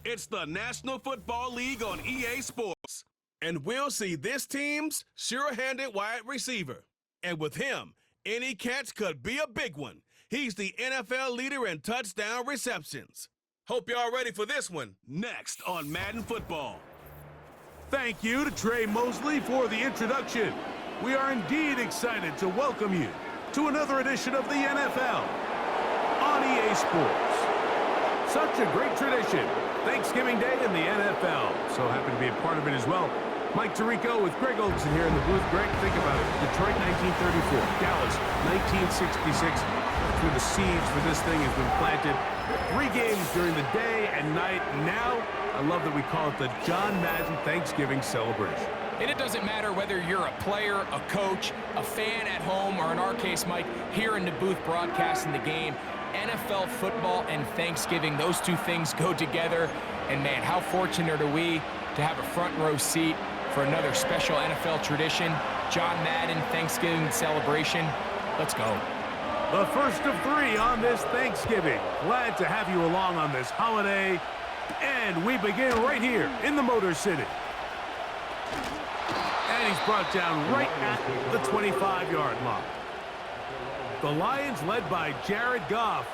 It's the National Football League on EA Sports. And we'll see this team's sure-handed wide receiver. And with him, any catch could be a big one. He's the NFL leader in touchdown receptions. Hope y'all ready for this one. Next on Madden Football. Thank you to Trey Mosley for the introduction. We are indeed excited to welcome you to another edition of the NFL on EA Sports. Such a great tradition. Thanksgiving Day in the NFL. So happy to be a part of it as well. Mike Tirico with Greg Olson here in the booth. Greg, think about it. Detroit 1934, Dallas 1966. That's where the seeds for this thing has been planted. 3 games during the day and night. Now, I love that we call it the John Madden Thanksgiving celebration. And it doesn't matter whether you're a player, a coach, a fan at home, or in our case, Mike, here in the booth broadcasting the game. NFL football and Thanksgiving, those two things go together. And man, how fortunate are we to have a front row seat for another special NFL tradition, John Madden Thanksgiving celebration. Let's go. The first of 3 on this Thanksgiving. Glad to have you along on this holiday. And we begin right here in the Motor City. And he's brought down right at the 25-yard line. The Lions, led by Jared Goff,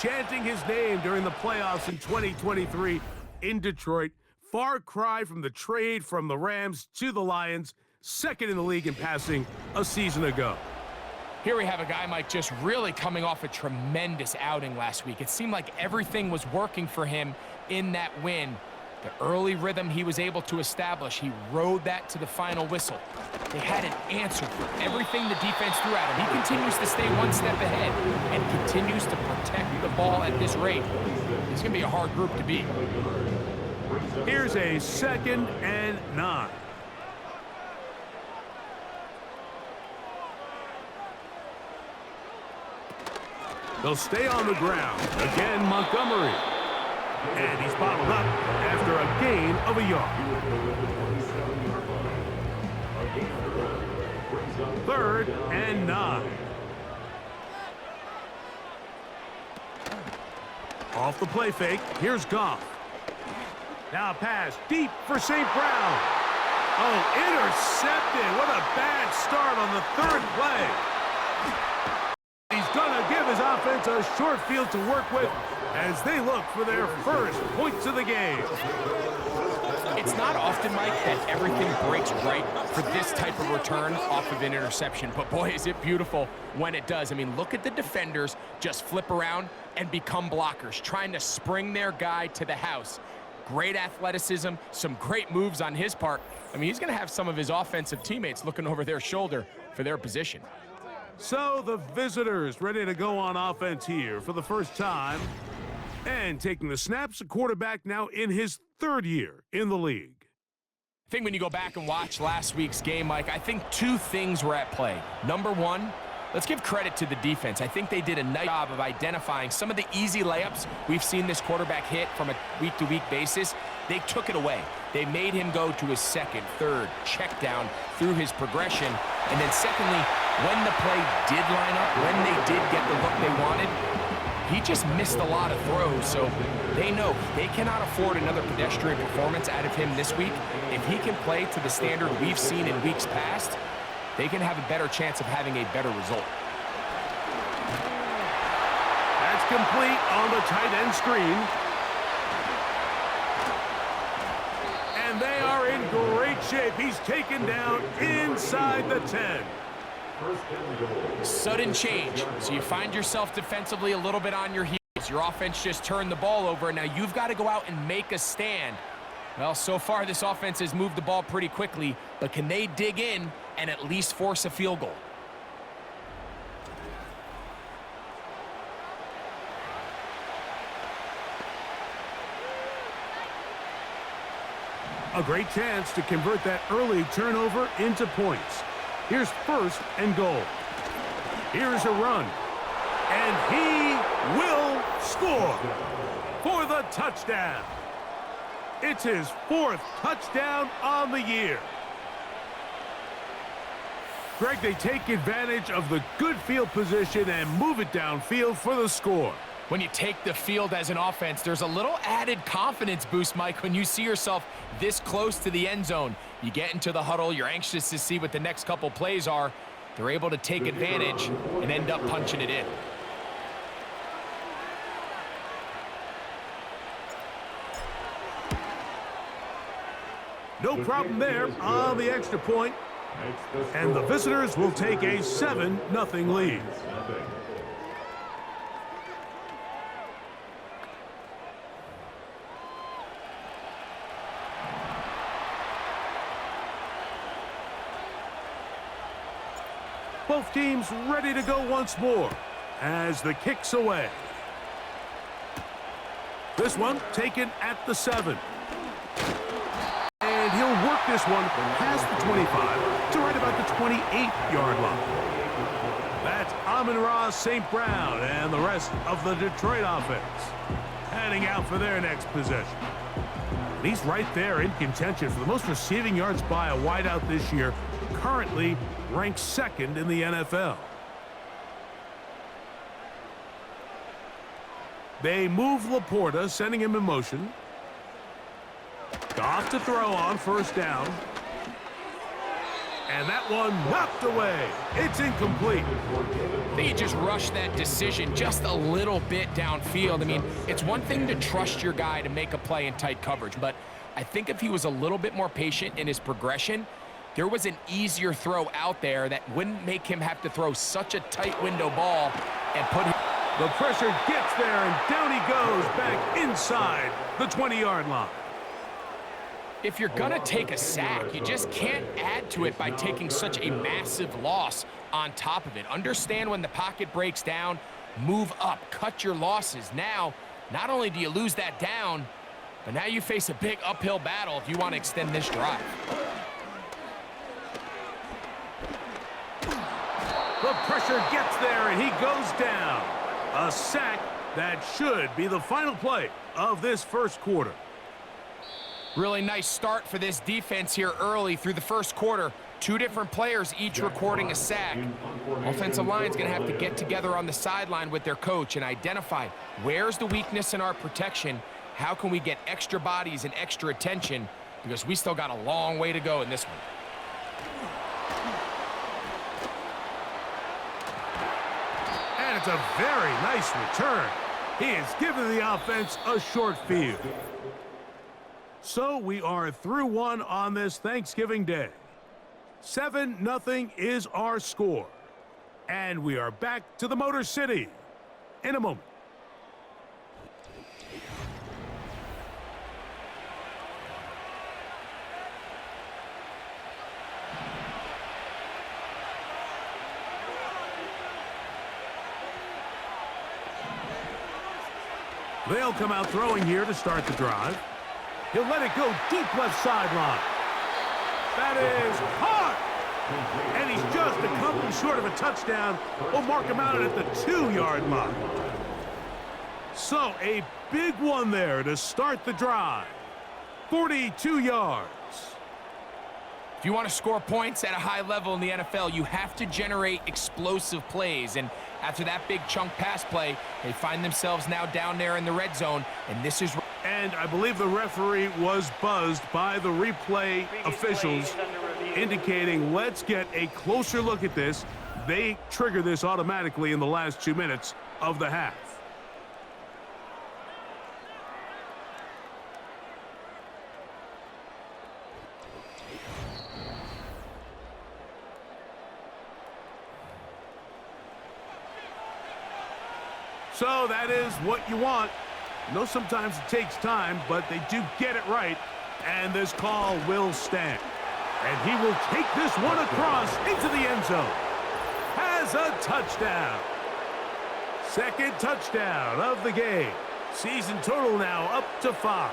chanting his name during the playoffs in 2023 in Detroit. Far cry from the trade from the Rams to the Lions, second in the league in passing a season ago. Here we have a guy, Mike, just really coming off a tremendous outing last week. It seemed like everything was working for him in that win. The early rhythm he was able to establish, he rode that to the final whistle. They had an answer for everything the defense threw at him. He continues to stay one step ahead and continues to protect the ball at this rate. It's going to be a hard group to beat. Here's a 2nd and 9. They'll stay on the ground. Again, Montgomery. And he's bottled up after a gain of a yard. 3rd and 9. Off the play fake, here's Goff. Now a pass deep for St. Brown. Oh, intercepted. What a bad start on the 3rd play. He's going to give his offense a short field to work with as they look for their first points of the game. It's not often, Mike, that everything breaks right for this type of return off of an interception. But boy, is it beautiful when it does. I mean, look at the defenders just flip around and become blockers, trying to spring their guy to the house. Great athleticism, some great moves on his part. I mean, he's going to have some of his offensive teammates looking over their shoulder for their position. So the visitors ready to go on offense here for the first time. And taking the snaps, a quarterback now in his 3rd year in the league. I think when you go back and watch last week's game, Mike, I think 2 things were at play. Number 1, let's give credit to the defense. I think they did a nice job of identifying some of the easy layups we've seen this quarterback hit from a week-to-week basis. They took it away. They made him go to his 2nd, 3rd check down through his progression. And then secondly, when the play did line up, when they did get the look they wanted, he just missed a lot of throws. So they know they cannot afford another pedestrian performance out of him this week. If he can play to the standard we've seen in weeks past, they can have a better chance of having a better result. That's complete on the tight end screen. And they are in great shape. He's taken down inside the 10. Sudden change. So you find yourself defensively a little bit on your heels. Your offense just turned the ball over, and now you've got to go out and make a stand. Well, so far this offense has moved the ball pretty quickly, but can they dig in and at least force a field goal? A great chance to convert that early turnover into points. Here's 1st and goal. Here's a run. And he will score for the touchdown. It's his 4th touchdown on the year. Greg, they take advantage of the good field position and move it downfield for the score. When you take the field as an offense, there's a little added confidence boost, Mike, when you see yourself this close to the end zone. You get into the huddle, you're anxious to see what the next couple plays are. They're able to take advantage and end up punching it in. No problem there on the extra point. And the visitors will take a 7-0 lead. Both teams ready to go once more as the kick's away. This one taken at the 7. And he'll work this one past the 25 to right about the 28-yard line. That's Amon-Ra St. Brown and the rest of the Detroit offense heading out for their next possession. And he's right there in contention for the most receiving yards by a wideout this year, currently ranked 2nd in the NFL. They move Laporta, sending him in motion. Off to throw on 1st down. And that one knocked away. It's incomplete. I think he just rushed that decision just a little bit downfield. I mean, it's one thing to trust your guy to make a play in tight coverage, but I think if he was a little bit more patient in his progression, there was an easier throw out there that wouldn't make him have to throw such a tight window ball and put him. The pressure gets there, and down he goes back inside the 20-yard line. If you're going to take a sack, you just can't add to it by taking such a massive loss on top of it. Understand when the pocket breaks down, move up, cut your losses. Now, not only do you lose that down, but now you face a big uphill battle if you want to extend this drive. The pressure gets there, and he goes down. A sack that should be the final play of this first quarter. Really nice start for this defense here early through the first quarter. 2 different players each recording a sack. Offensive line's going to have to get together on the sideline with their coach and identify where's the weakness in our protection, how can we get extra bodies and extra attention, because we still got a long way to go in this one. And it's a very nice return. He has given the offense a short field. So we are through one on this Thanksgiving Day. 7-0 is our score. And we are back to the Motor City in a moment. They'll come out throwing here to start the drive. He'll let it go deep left sideline. That is caught. And he's just a couple short of a touchdown. We'll mark him out at the 2-yard line. So a big one there to start the drive. 42 yards. If you want to score points at a high level in the NFL, you have to generate explosive plays. And after that big chunk pass play, they find themselves now down there in the red zone. And this is... And I believe the referee was buzzed by the replay officials, indicating let's get a closer look at this. They trigger this automatically in the last 2 minutes of the half. So that is what you want. I know sometimes it takes time, but they do get it right, and this call will stand. And he will take this one across into the end zone. Has a touchdown. 2nd touchdown of the game. Season total now up to 5.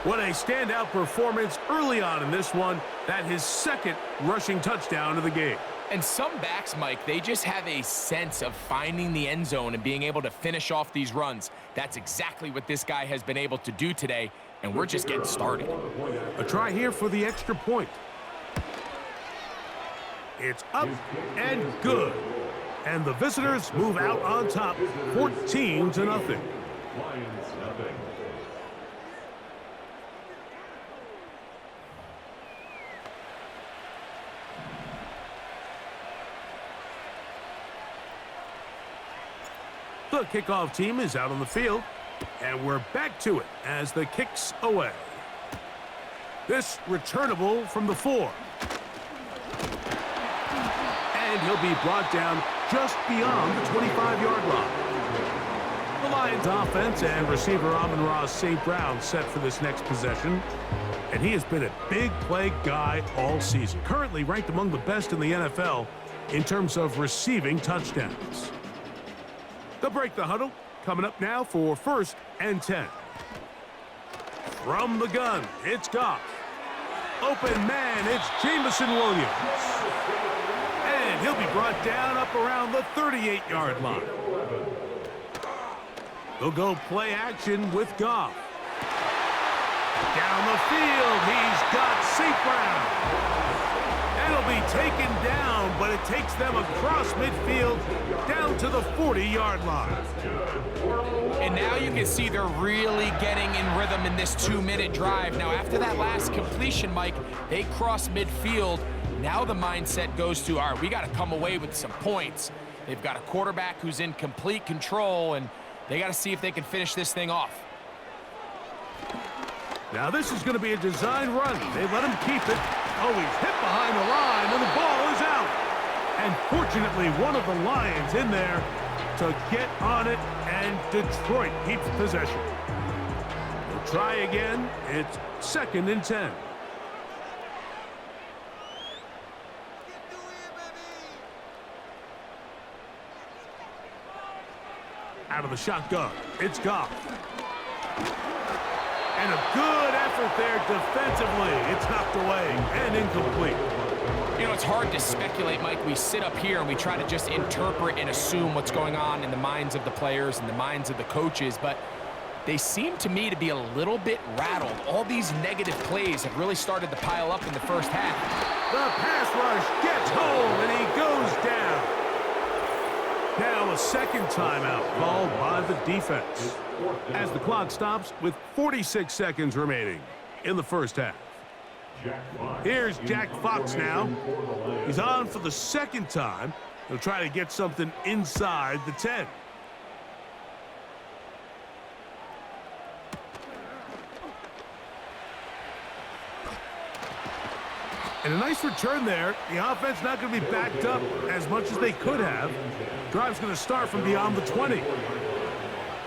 What a standout performance early on in this one. That his 2nd rushing touchdown of the game. And some backs, Mike, they just have a sense of finding the end zone and being able to finish off these runs. That's exactly what this guy has been able to do today, and we're just getting started. A try here for the extra point. It's up and good. And the visitors move out on top, 14-0. Lions, nothing. The kickoff team is out on the field, and we're back to it as the kick's away. This returnable from the 4. And he'll be brought down just beyond the 25-yard line. The Lions offense and receiver Amon-Ra St. Brown set for this next possession. And he has been a big play guy all season. Currently ranked among the best in the NFL in terms of receiving touchdowns. They'll break the huddle. Coming up now for 1st and 10. From the gun, it's Goff. Open man, it's Jamison Williams. And he'll be brought down up around the 38-yard line. They'll go play action with Goff. Down the field, he's got St. Brown. And he'll be taken down, but it takes them across midfield down to the 40-yard line. And now you can see they're really getting in rhythm in this 2-minute drive. Now, after that last completion, Mike, they cross midfield. Now the mindset goes to, all right, we got to come away with some points. They've got a quarterback who's in complete control, and they got to see if they can finish this thing off. Now this is going to be a design run. They let him keep it. Oh, he's hit behind the line, and the ball is out. And fortunately, one of the Lions in there to get on it, and Detroit keeps possession. They'll try again. It's 2nd and 10. Out of the shotgun, it's Goff. And a good effort there defensively. It's knocked away and incomplete. You know, it's hard to speculate, Mike. We sit up here and we try to just interpret and assume what's going on in the minds of the players and the minds of the coaches, but they seem to me to be a little bit rattled. All these negative plays have really started to pile up in the first half. The pass rush gets home, and he goes down. Now a second timeout called by the defense as the clock stops with 46 seconds remaining in the first half. Here's Jack Fox now. He's on for the second time. He'll try to get something inside the 10. And a nice return there. The offense not going to be backed up as much as they could have. Drive's going to start from beyond the 20.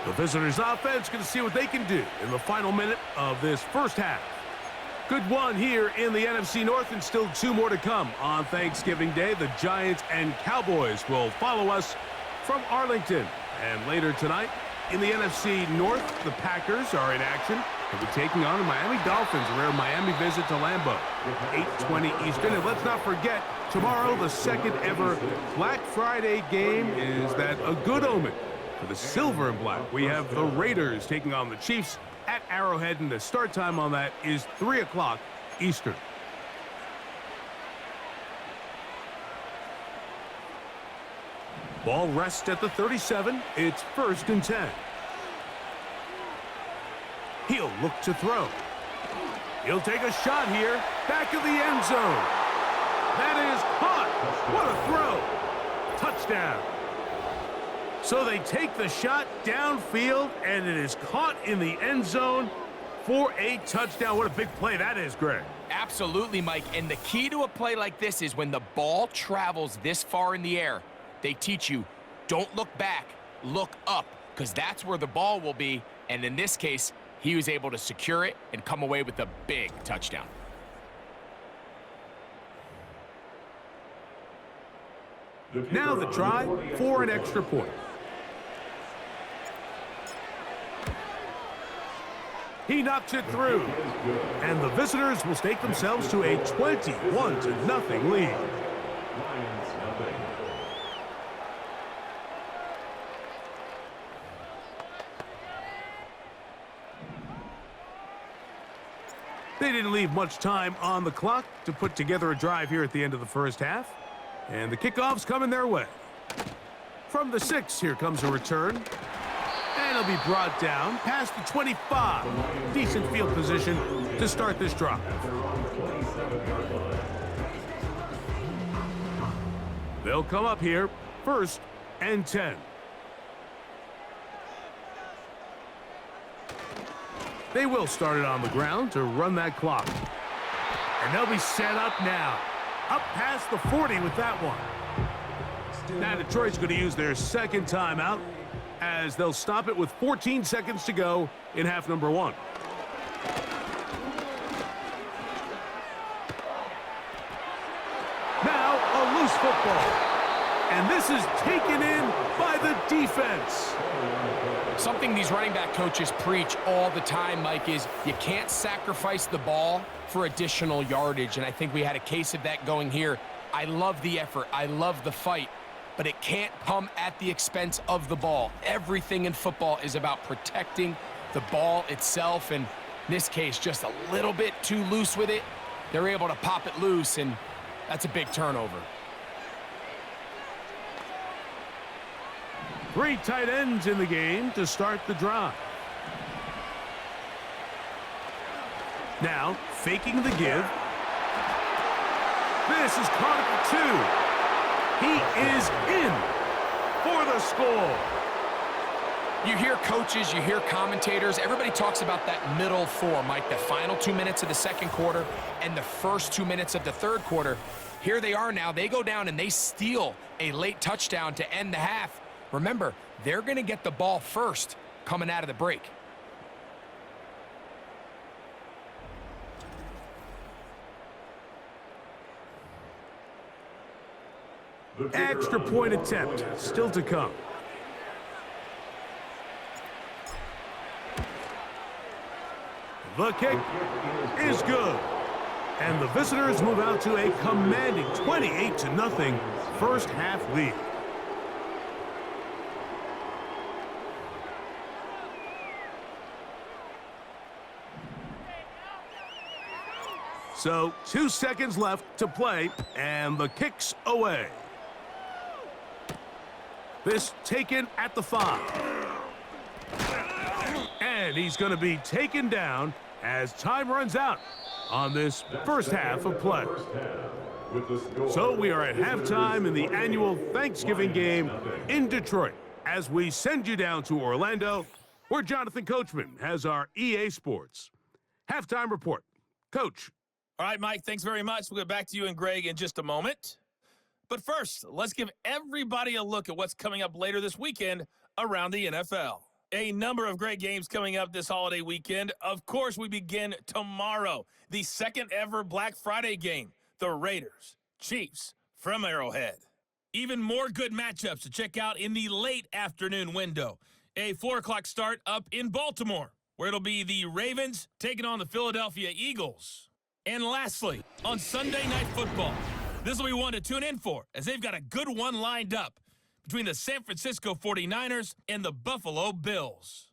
The visitors' offense going to see what they can do in the final minute of this first half. Good one here in the NFC North, and still 2 more to come on Thanksgiving Day. The Giants and Cowboys will follow us from Arlington. And later tonight, in the NFC North, the Packers are in action. They'll be taking on the Miami Dolphins, a rare Miami visit to Lambeau, 8:20 Eastern. And let's not forget, tomorrow, the second ever Black Friday game. Is that a good omen for the silver and black? We have the Raiders taking on the Chiefs at Arrowhead, and the start time on that is 3 o'clock Eastern. Ball rests at the 37. It's 1st and 10. He'll look to throw. He'll take a shot here. Back of the end zone. That is caught. What a throw. Touchdown. So they take the shot downfield, and it is caught in the end zone for a touchdown. What a big play that is, Greg. Absolutely, Mike. And the key to a play like this is when the ball travels this far in the air, they teach you, don't look back, look up, because that's where the ball will be. And in this case, he was able to secure it and come away with a big touchdown. Now the try for an extra point. He knocks it through. And the visitors will stake themselves to a 21-0 lead. They didn't leave much time on the clock to put together a drive here at the end of the first half. And the kickoff's coming their way. From the 6, here comes a return. And it'll be brought down past the 25. Decent field position to start this drive. They'll come up here, 1st and 10. They will start it on the ground to run that clock. And they'll be set up now. Up past the 40 with that one. Now Detroit's going to use their second timeout as they'll stop it with 14 seconds to go in half number 1. Now a loose football. And this is taken in by the defense. Something these running back coaches preach all the time, Mike, is you can't sacrifice the ball for additional yardage. And I think we had a case of that going here. I love the effort. I love the fight. But it can't come at the expense of the ball. Everything in football is about protecting the ball itself. And in this case, just a little bit too loose with it. They're able to pop it loose, and that's a big turnover. 3 tight ends in the game to start the drive. Now, faking the give. This is Chronicle 2. He is in for the score. You hear coaches, you hear commentators, everybody talks about that middle 4, Mike, the final 2 minutes of the second quarter and the first 2 minutes of the third quarter. Here they are now. They go down and they steal a late touchdown to end the half. Remember, they're going to get the ball first coming out of the break. Extra point attempt still to come. The kick is good. And the visitors move out to a commanding 28-0 first half lead. So 2 seconds left to play, and the kick's away. This taken at the 5. And he's going to be taken down as time runs out on this first half of play. So we are at halftime in the annual Thanksgiving game in Detroit as we send you down to Orlando, where Jonathan Coachman has our EA Sports halftime report. Coach. All right, Mike, thanks very much. We'll get back to you and Greg in just a moment. But first, let's give everybody a look at what's coming up later this weekend around the NFL. A number of great games coming up this holiday weekend. Of course, we begin tomorrow, the second ever Black Friday game, the Raiders, Chiefs from Arrowhead. Even more good matchups to check out in the late afternoon window. A 4 o'clock start up in Baltimore, where it'll be the Ravens taking on the Philadelphia Eagles. And lastly, on Sunday Night Football, this will be one to tune in for, as they've got a good one lined up between the San Francisco 49ers and the Buffalo Bills.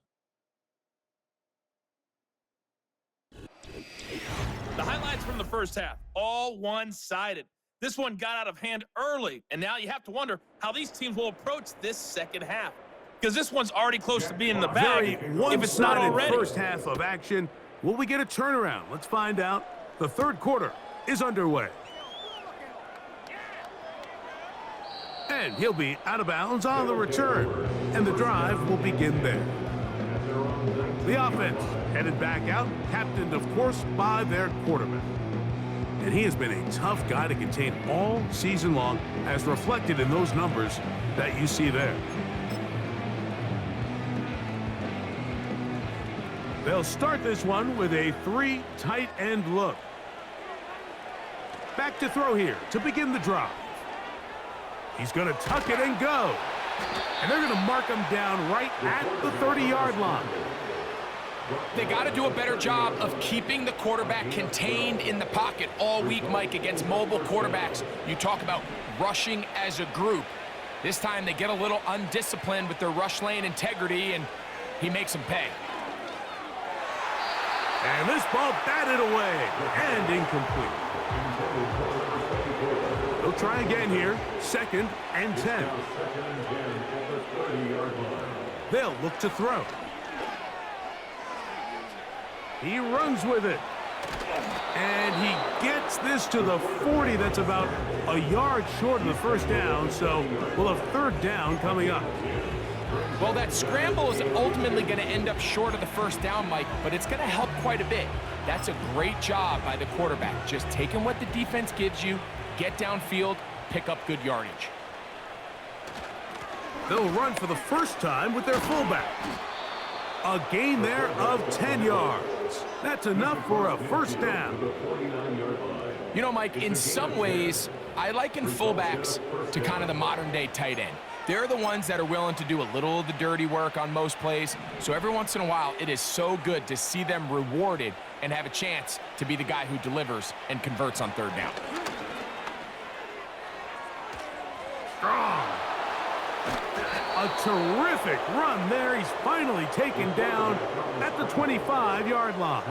The highlights from the first half, all one-sided. This one got out of hand early, and now you have to wonder how these teams will approach this second half. Because this one's already close to being in the bag, if it's not already. First half of action. Will we get a turnaround? Let's find out. The third quarter is underway. And he'll be out of bounds on the return. And the drive will begin there. The offense headed back out, captained, of course, by their quarterback. And he has been a tough guy to contain all season long, as reflected in those numbers that you see there. They'll start this one with a 3 tight end look. Back to throw here to begin the drive. He's going to tuck it and go. And they're going to mark him down right at the 30-yard line. They got to do a better job of keeping the quarterback contained in the pocket all week, Mike, against mobile quarterbacks. You talk about rushing as a group. This time they get a little undisciplined with their rush lane integrity, and he makes them pay. And this ball batted away and incomplete. They'll try again here. 2nd and 10. They'll look to throw. He runs with it. And he gets this to the 40. That's about a yard short of the first down, so we'll have 3rd down coming up. Well, that scramble is ultimately going to end up short of the first down, Mike, but it's going to help quite a bit. That's a great job by the quarterback, just taking what the defense gives you, get downfield, pick up good yardage. They'll run for the first time with their fullback. A gain there of 10 yards. That's enough for a first down. You know, Mike, in some ways, I liken fullbacks to kind of the modern-day tight end. They're the ones that are willing to do a little of the dirty work on most plays. So every once in a while, it is so good to see them rewarded and have a chance to be the guy who delivers and converts on 3rd down. Strong. A terrific run there. He's finally taken down at the 25-yard line.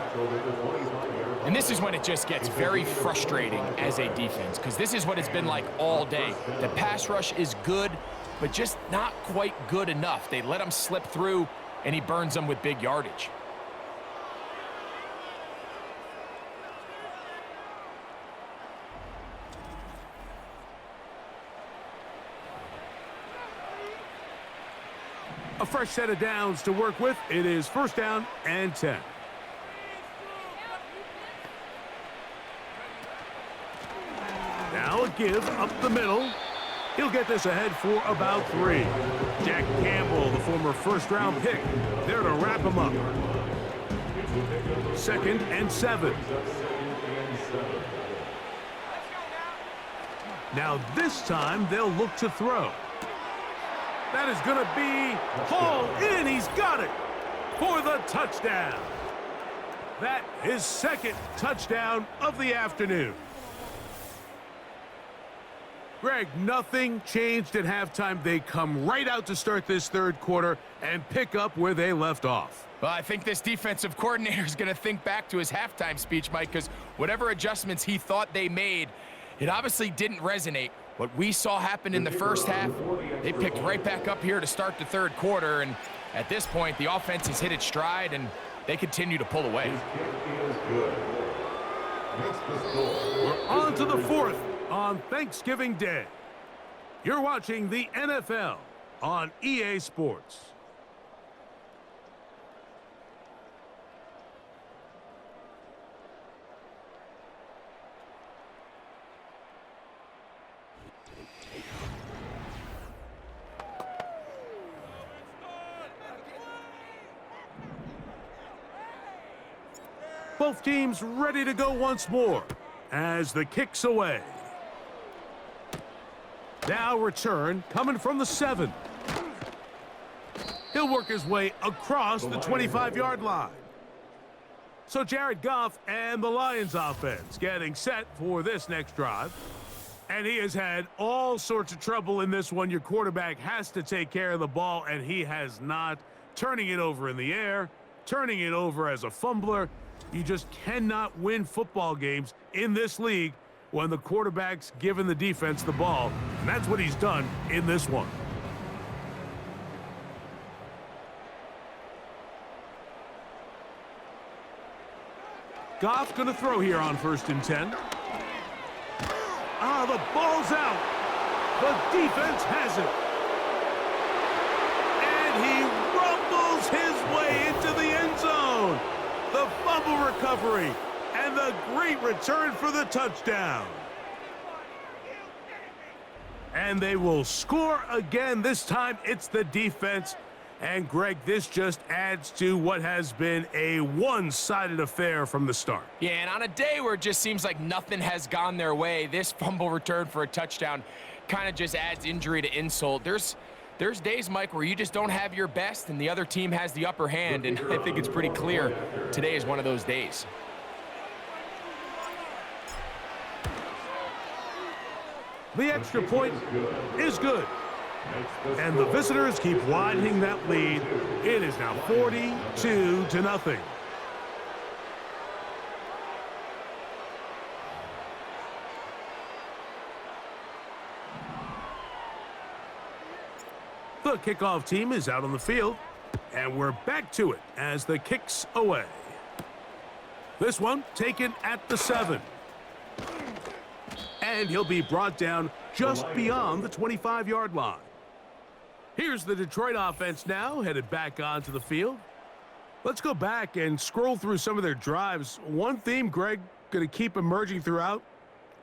And this is when it just gets very frustrating as a defense, because this is what it's been like all day. The pass rush is good, but just not quite good enough. They let him slip through, and he burns them with big yardage. A fresh set of downs to work with. It is 1st down and 10. Now a give up the middle. He'll get this ahead for about 3. Jack Campbell, the former 1st-round pick, there to wrap him up. 2nd and 7. Now this time they'll look to throw. That is going to be hauled in. He's got it for the touchdown. That is 2nd touchdown of the afternoon. Greg, nothing changed at halftime. They come right out to start this 3rd quarter and pick up where they left off. Well, I think this defensive coordinator is going to think back to his halftime speech, Mike, because whatever adjustments he thought they made, it obviously didn't resonate. What we saw happen in the first half, they picked right back up here to start the 3rd quarter, and at this point, the offense has hit its stride, and they continue to pull away. We're on to the 4th on Thanksgiving Day. You're watching the NFL on EA Sports. Both teams ready to go once more as the kick's away. Now return coming from the 7. He'll work his way across the 25-yard line. So Jared Goff and the Lions offense getting set for this next drive. And he has had all sorts of trouble in this one. Your quarterback has to take care of the ball, and he has not. Turning it over in the air, turning it over as a fumbler. You just cannot win football games in this league when the quarterback's giving the defense the ball. And that's what he's done in this one. Goff's going to throw here on 1st and 10. The ball's out. The defense has it. And he rumbles his way into the end zone. The fumble recovery and the great return for the touchdown. And they will score again. This time it's the defense. And Greg, this just adds to what has been a one-sided affair from the start. Yeah, and on a day where it just seems like nothing has gone their way, this fumble return for a touchdown kind of just adds injury to insult. There's days, Mike, where you just don't have your best and the other team has the upper hand, and I think it's pretty clear today is one of those days. The extra point is good. And the visitors keep widening that lead. It is now 42-0. The kickoff team is out on the field, and we're back to it as the kick's away. This one taken at the 7. And he'll be brought down just beyond the 25-yard line. Here's the Detroit offense now, headed back onto the field. Let's go back and scroll through some of their drives. One theme, Greg, going to keep emerging throughout.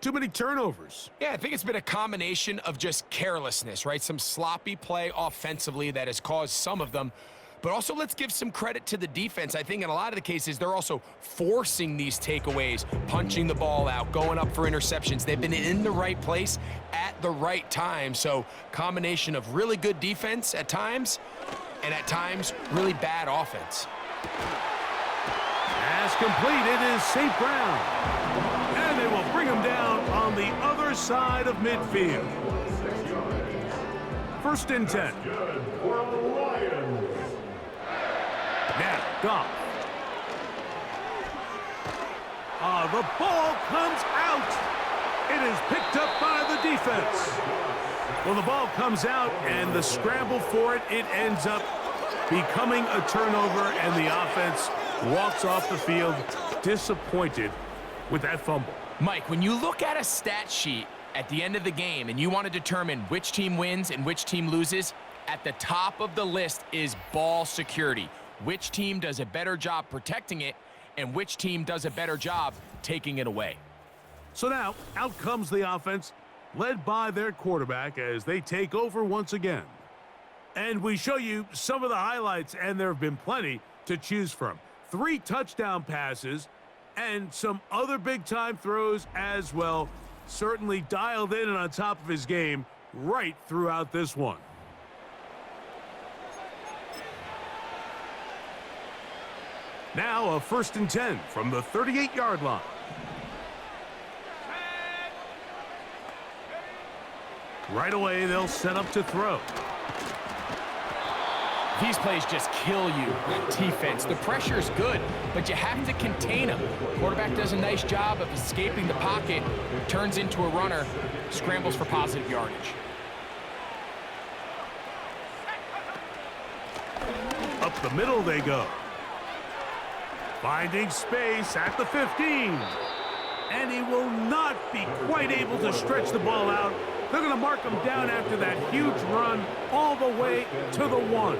Too many turnovers. Yeah, I think it's been a combination of just carelessness, right? Some sloppy play offensively that has caused some of them. But also, let's give some credit to the defense. I think in a lot of the cases, they're also forcing these takeaways, punching the ball out, going up for interceptions. They've been in the right place at the right time. So, combination of really good defense at times, and at times, really bad offense. As completed is St. Brown. And they will bring him down on the other side of midfield. 1st and 10. Now, Goff. The ball comes out. It is picked up by the defense. Well, the ball comes out, and the scramble for it, it ends up becoming a turnover, and the offense walks off the field disappointed with that fumble. Mike, when you look at a stat sheet at the end of the game and you want to determine which team wins and which team loses, at the top of the list is ball security. Which team does a better job protecting it, and which team does a better job taking it away. So now, out comes the offense, led by their quarterback as they take over once again. And we show you some of the highlights, and there have been plenty to choose from. 3 touchdown passes and some other big-time throws as well. Certainly dialed in and on top of his game right throughout this one. Now a 1st and 10 from the 38-yard line. Right away, they'll set up to throw. These plays just kill you on defense. The pressure is good, but you have to contain them. Quarterback does a nice job of escaping the pocket, turns into a runner, scrambles for positive yardage. Up the middle they go. Finding space at the 15. And he will not be quite able to stretch the ball out. They're going to mark him down after that huge run all the way to the 1.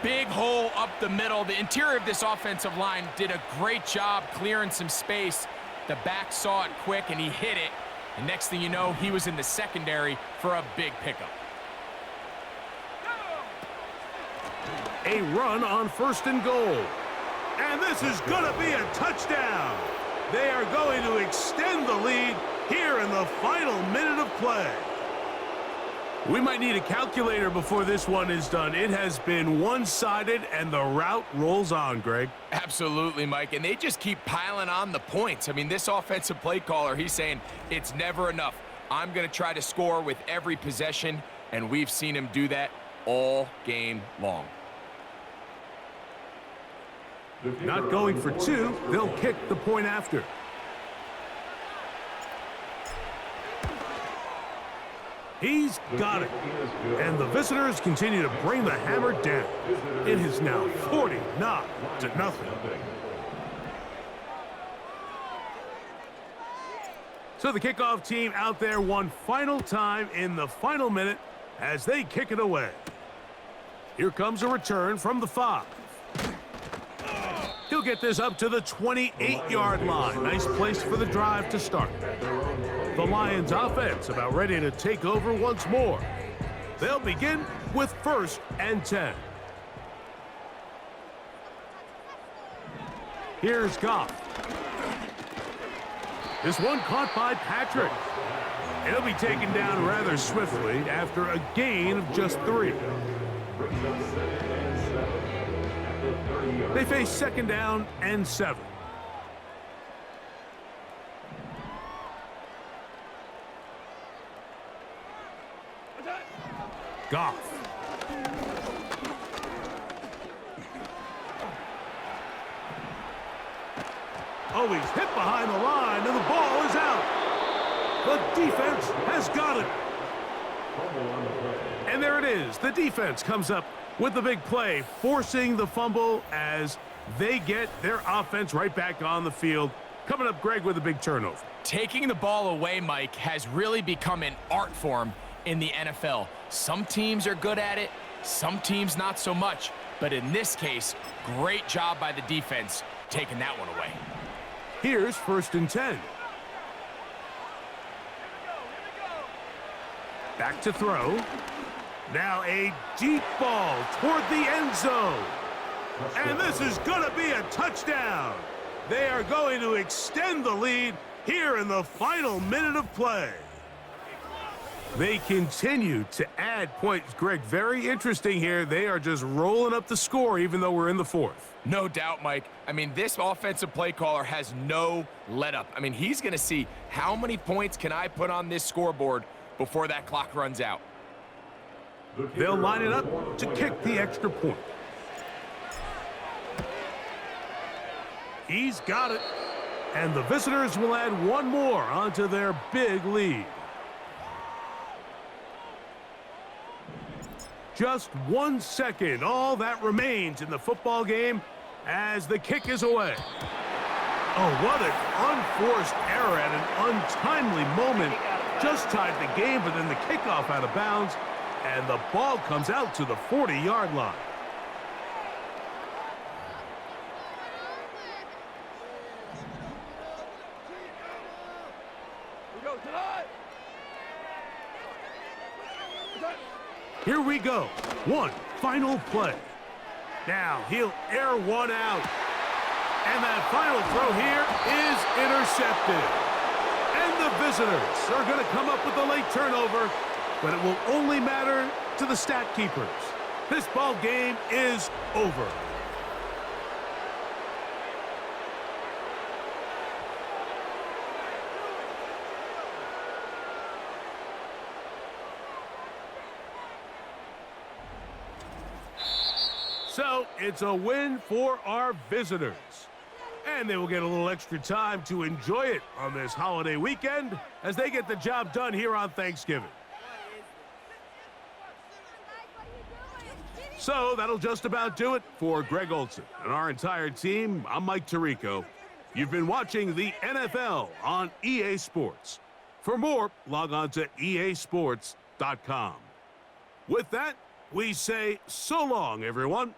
Big hole up the middle. The interior of this offensive line did a great job clearing some space. The back saw it quick, and he hit it. And next thing you know, he was in the secondary for a big pickup. A run on 1st and goal. And this is going to be a touchdown. They are going to extend the lead here in the final minute of play. We might need a calculator before this one is done. It has been one-sided, and the route rolls on, Greg. Absolutely, Mike, and they just keep piling on the points. I mean, this offensive play caller, he's saying it's never enough. I'm going to try to score with every possession, and we've seen him do that all game long. Not going for 2, they'll kick the point after. He's got it. And the visitors continue to bring the hammer down. It is now 49-0. So the kickoff team out there one final time in the final minute as they kick it away. Here comes a return from the 5. He'll get this up to the 28-yard line. Nice place for the drive to start. The Lions offense about ready to take over once more. They'll begin with 1st and 10. Here's Goff. This one caught by Patrick. He'll be taken down rather swiftly after a gain of just 3. They face 2nd down and 7. Goff. Oh, he's hit behind the line, and the ball is out. The defense has got it. And And there it is. The defense comes up with the big play, forcing the fumble as they get their offense right back on the field. Coming up, Greg, with a big turnover. Taking the ball away, Mike, has really become an art form in the NFL. Some teams are good at it, some teams not so much. But in this case, great job by the defense taking that one away. Here's 1st and 10. Back to throw. Now a deep ball toward the end zone. And this is going to be a touchdown. They are going to extend the lead here in the final minute of play. They continue to add points, Greg. Very interesting here. They are just rolling up the score even though we're in the 4th. No doubt, Mike. I mean, this offensive play caller has no let-up. I mean, he's going to see how many points can I put on this scoreboard before that clock runs out. They'll line it up to kick the extra point. He's got it. And the visitors will add one more onto their big lead. Just 1 second, all that remains in the football game as the kick is away. Oh, what an unforced error at an untimely moment. Just tied the game, but then the kickoff out of bounds, and the ball comes out to the 40-yard line. Here we go. One final play. Now he'll air one out. And that final throw here is intercepted. And the visitors are going to come up with a late turnover, but it will only matter to the stat keepers. This ball game is over. So it's a win for our visitors. And they will get a little extra time to enjoy it on this holiday weekend as they get the job done here on Thanksgiving. So that'll just about do it for Greg Olson and our entire team. I'm Mike Tirico. You've been watching the NFL on EA Sports. For more, log on to easports.com. With that, we say so long, everyone.